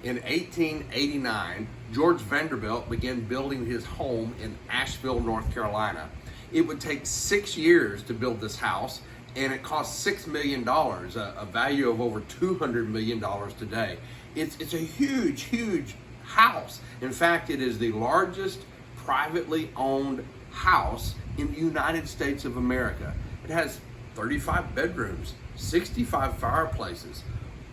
In 1889, George Vanderbilt began building his home in Asheville, North Carolina. It would take 6 years to build this house, and it cost $6 million, a value of over $200 million today. It's a huge, huge house. In fact, it is the largest privately owned house in the United States of America. It has 35 bedrooms, 65 fireplaces,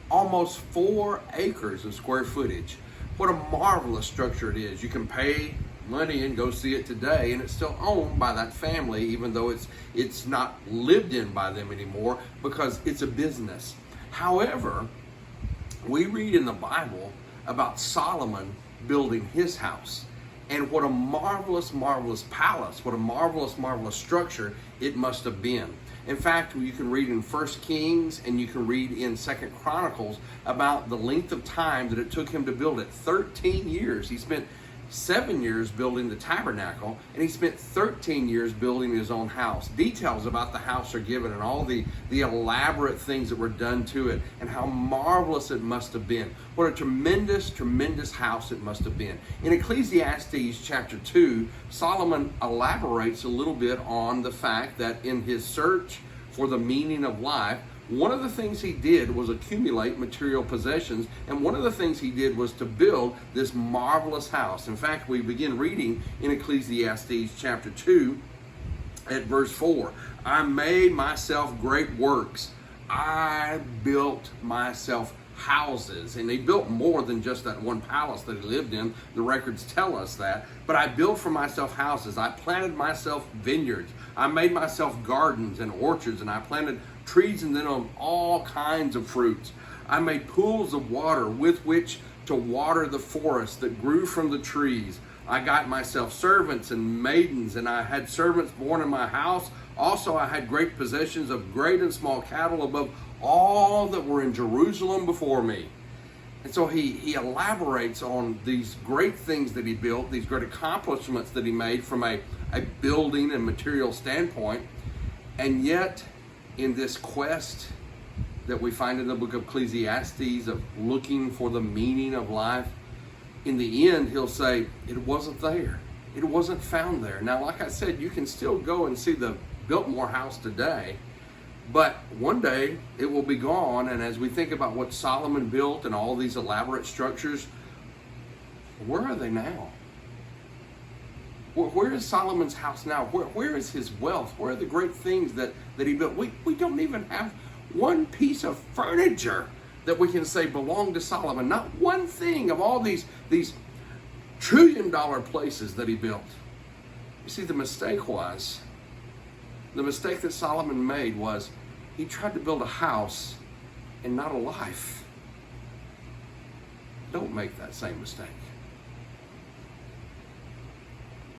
almost 4 acres of square footage. What a marvelous structure it is. You can pay money and go see it today, and it's still owned by that family, even though it's not lived in by them anymore, because it's a business. However, we read in the Bible about Solomon building his house. And what a marvelous, marvelous palace, what a marvelous, marvelous structure it must have been. In fact, you can read in 1 Kings and you can read in 2 Chronicles about the length of time that it took him to build it. 13 years. He spent 7 years building the tabernacle, and he spent 13 years building his own house. Details about the house are given, and all the elaborate things that were done to it, and how marvelous it must have been. What a tremendous, tremendous house it must have been. In Ecclesiastes chapter 2, Solomon elaborates a little bit on the fact that in his search for the meaning of life, one of the things he did was accumulate material possessions, and one of the things he did was to build this marvelous house. In fact, we begin reading in Ecclesiastes chapter 2 at verse 4. I made myself great works. I built myself houses. And he built more than just that one palace that he lived in. The records tell us that. But I built for myself houses. I planted myself vineyards. I made myself gardens and orchards, and I planted trees in them of all kinds of fruits. I made pools of water with which to water the forest that grew from the trees. I got myself servants and maidens, and I had servants born in my house. Also, I had great possessions of great and small cattle above all that were in Jerusalem before me. And so he elaborates on these great things that he built, these great accomplishments that he made from a building and material standpoint. And yet, in this quest that we find in the book of Ecclesiastes of looking for the meaning of life, in the end, he'll say, it wasn't there. It wasn't found there. Now, like I said, you can still go and see the Biltmore House today, but one day it will be gone. And as we think about what Solomon built and all these elaborate structures, where are they now? Where is Solomon's house now? Where is his wealth? Where are the great things that he built? We don't even have one piece of furniture that we can say belonged to Solomon. Not one thing of all these trillion-dollar places that he built. You see, the mistake that Solomon made was he tried to build a house and not a life. Don't make that same mistake.